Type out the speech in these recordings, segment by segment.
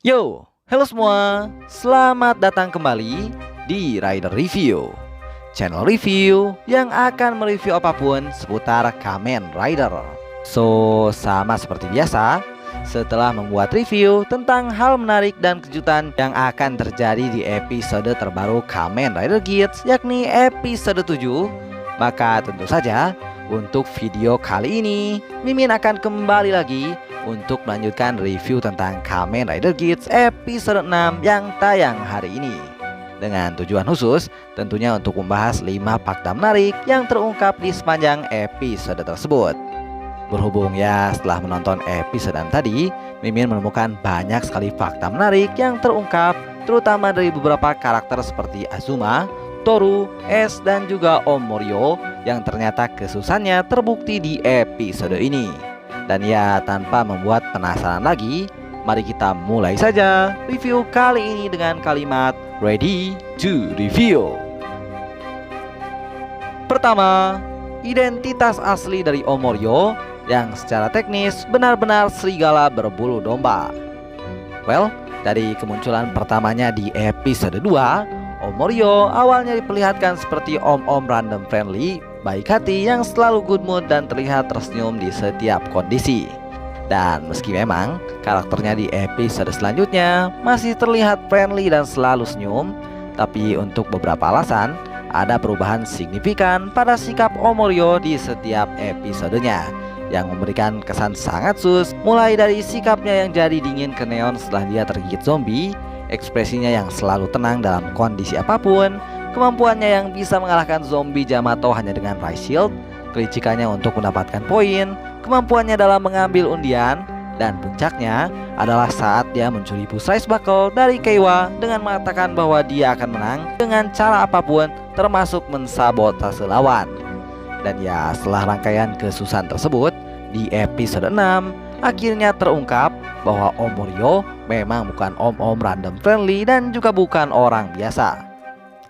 Yo, halo semua. Selamat datang kembali di Rider Review, channel review yang akan mereview apapun seputar Kamen Rider. So, sama seperti biasa, setelah membuat review tentang hal menarik dan kejutan yang akan terjadi di episode terbaru Kamen Rider Geats, yakni episode 7, maka tentu saja untuk video kali ini Mimin akan kembali lagi untuk melanjutkan review tentang Kamen Rider Geats episode 6 yang tayang hari ini, dengan tujuan khusus tentunya untuk membahas 5 fakta menarik yang terungkap di sepanjang episode tersebut. Berhubung ya setelah menonton episode 6 tadi, Mimin menemukan banyak sekali fakta menarik yang terungkap, terutama dari beberapa karakter seperti Azuma, Toru, Ace, dan juga Om Morio yang ternyata kesusahannya terbukti di episode ini. Dan ya, tanpa membuat penasaran lagi, mari kita mulai saja review kali ini dengan kalimat ready to review. Pertama, identitas asli dari Om Morio yang secara teknis benar-benar serigala berbulu domba. Well, dari kemunculan pertamanya di episode 2, Om Morio awalnya diperlihatkan seperti om-om random friendly, baik hati yang selalu good mood dan terlihat tersenyum di setiap kondisi. Dan meski memang karakternya di episode selanjutnya masih terlihat friendly dan selalu senyum, tapi untuk beberapa alasan ada perubahan signifikan pada sikap Om Morio di setiap episodenya, yang memberikan kesan sangat sus, mulai dari sikapnya yang jadi dingin ke neon setelah dia tergigit zombie, ekspresinya yang selalu tenang dalam kondisi apapun, kemampuannya yang bisa mengalahkan zombie Yamato hanya dengan Rise Shield, kelicikannya untuk mendapatkan poin, kemampuannya dalam mengambil undian, dan puncaknya adalah saat dia mencuri Boost Rise Buckle dari Keiwa dengan mengatakan bahwa dia akan menang dengan cara apapun, termasuk mensabotase lawan. Dan ya, setelah rangkaian kesusahan tersebut, di episode 6 akhirnya terungkap bahwa Om Morio memang bukan om-om random friendly dan juga bukan orang biasa.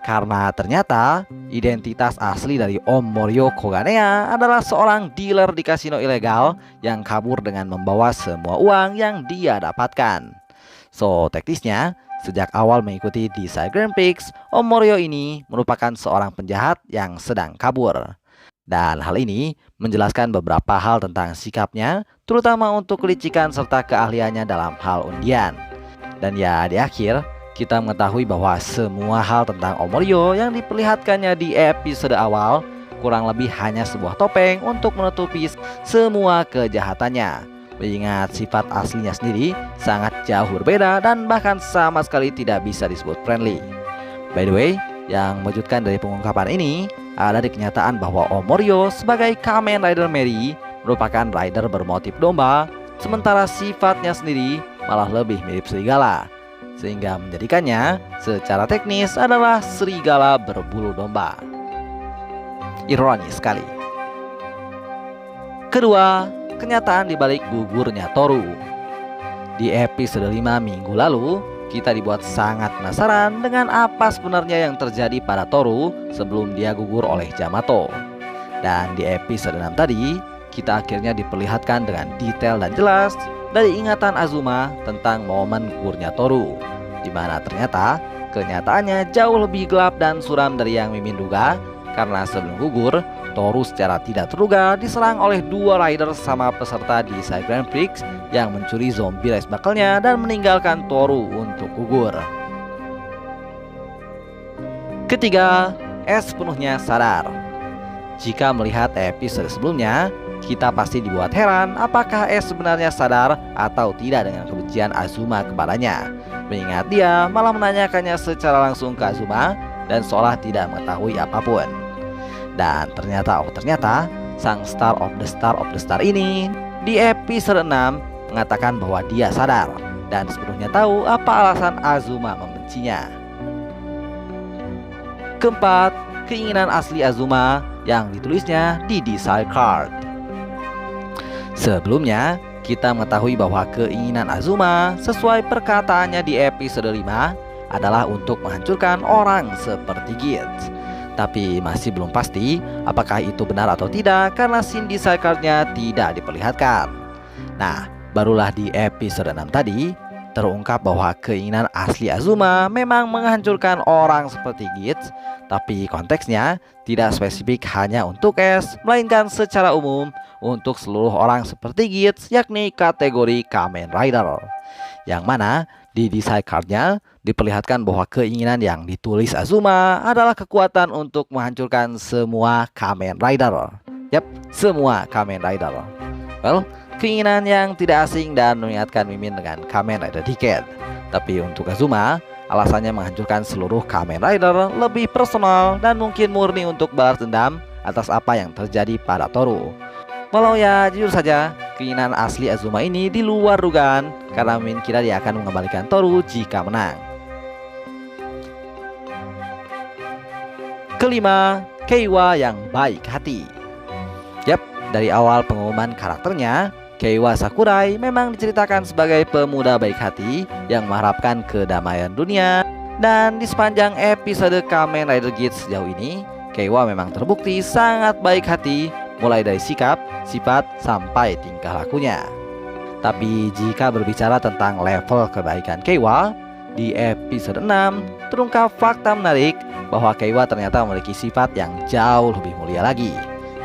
Karena ternyata identitas asli dari Om Morio Koganea adalah seorang dealer di kasino ilegal yang kabur dengan membawa semua uang yang dia dapatkan. So, teknisnya sejak awal mengikuti Desire Grand Prix, Om Morio ini merupakan seorang penjahat yang sedang kabur. Dan hal ini menjelaskan beberapa hal tentang sikapnya, terutama untuk kelicikan serta keahliannya dalam hal undian. Dan ya, di akhir kita mengetahui bahwa semua hal tentang Om Morio yang diperlihatkannya di episode awal kurang lebih hanya sebuah topeng untuk menutupi semua kejahatannya, mengingat sifat aslinya sendiri sangat jauh berbeda dan bahkan sama sekali tidak bisa disebut friendly. By the way, yang mengejutkan dari pengungkapan ini ada di kenyataan bahwa Om Morio sebagai Kamen Rider Mary merupakan rider bermotif domba, sementara sifatnya sendiri malah lebih mirip serigala, sehingga menjadikannya secara teknis adalah serigala berbulu domba. Ironis sekali. Kedua, kenyataan dibalik gugurnya Toru. Di episode 5 minggu lalu, kita dibuat sangat penasaran dengan apa sebenarnya yang terjadi pada Toru sebelum dia gugur oleh Yamato. Dan di episode 6 tadi, kita akhirnya diperlihatkan dengan detail dan jelas dari ingatan Azuma tentang momen gugurnya Toru, di mana ternyata kenyataannya jauh lebih gelap dan suram dari yang Mimin duga, karena sebelum gugur, Toru secara tidak terduga diserang oleh dua rider sama peserta di Desire Grand Prix yang mencuri zombie Rise Buckle-nya dan meninggalkan Toru untuk gugur. Ketiga, Ace sepenuhnya sadar. Jika melihat episode sebelumnya, kita pasti dibuat heran apakah Ace sebenarnya sadar atau tidak dengan kebencian Azuma kepadanya, mengingat dia malah menanyakannya secara langsung ke Azuma dan seolah tidak mengetahui apapun. Dan ternyata sang Star of the Star ini di episode 6 mengatakan bahwa dia sadar dan sepenuhnya tahu apa alasan Azuma membencinya. Keempat, keinginan asli Azuma yang ditulisnya di Desire Card. Sebelumnya, kita mengetahui bahwa keinginan Azuma sesuai perkataannya di episode 5 adalah untuk menghancurkan orang seperti Geats. Tapi masih belum pasti apakah itu benar atau tidak karena scene Desire Card-nya tidak diperlihatkan. Nah, barulah di episode 6 tadi terungkap bahwa keinginan asli Azuma memang menghancurkan orang seperti Gits, tapi konteksnya tidak spesifik hanya untuk Ash, melainkan secara umum untuk seluruh orang seperti Gits, yakni kategori Kamen Rider. Yang mana di desain cardnya diperlihatkan bahwa keinginan yang ditulis Azuma adalah kekuatan untuk menghancurkan semua Kamen Rider. Yap, semua Kamen Rider. Well, keinginan yang tidak asing dan mengingatkan Mimin dengan Kamen Rider Decade. Tapi untuk Azuma, alasannya menghancurkan seluruh Kamen Rider lebih personal dan mungkin murni untuk balas dendam atas apa yang terjadi pada Toru. Walau ya jujur saja, keinginan asli Azuma ini di luar dugaan karena Mimin kira dia akan mengembalikan Toru jika menang. Kelima, Keiwa yang baik hati. Yap, dari awal pengumuman karakternya, Keiwa Sakurai memang diceritakan sebagai pemuda baik hati yang mengharapkan kedamaian dunia. Dan di sepanjang episode Kamen Rider Gits sejauh ini, Keiwa memang terbukti sangat baik hati, mulai dari sikap, sifat, sampai tingkah lakunya. Tapi jika berbicara tentang level kebaikan Keiwa, di episode 6 terungkap fakta menarik bahwa Keiwa ternyata memiliki sifat yang jauh lebih mulia lagi,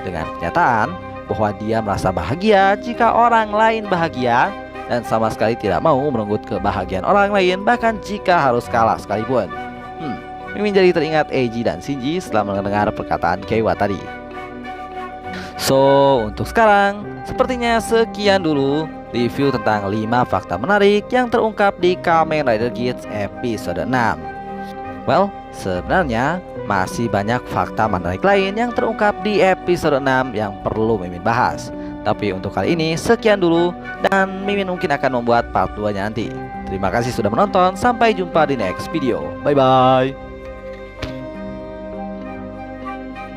dengan kenyataan bahwa dia merasa bahagia jika orang lain bahagia dan sama sekali tidak mau merenggut kebahagiaan orang lain, bahkan jika harus kalah sekalipun. Mimin jadi teringat Eiji dan Shinji setelah mendengar perkataan Keiwa tadi. So, untuk sekarang sepertinya sekian dulu review tentang 5 fakta menarik yang terungkap di Kamen Rider Gits episode 6. Well, sebenarnya masih banyak fakta menarik lain yang terungkap di episode 6 yang perlu Mimin bahas. Tapi untuk kali ini sekian dulu, dan Mimin mungkin akan membuat part 2 nya nanti. Terima kasih sudah menonton, sampai jumpa di next video. Bye bye.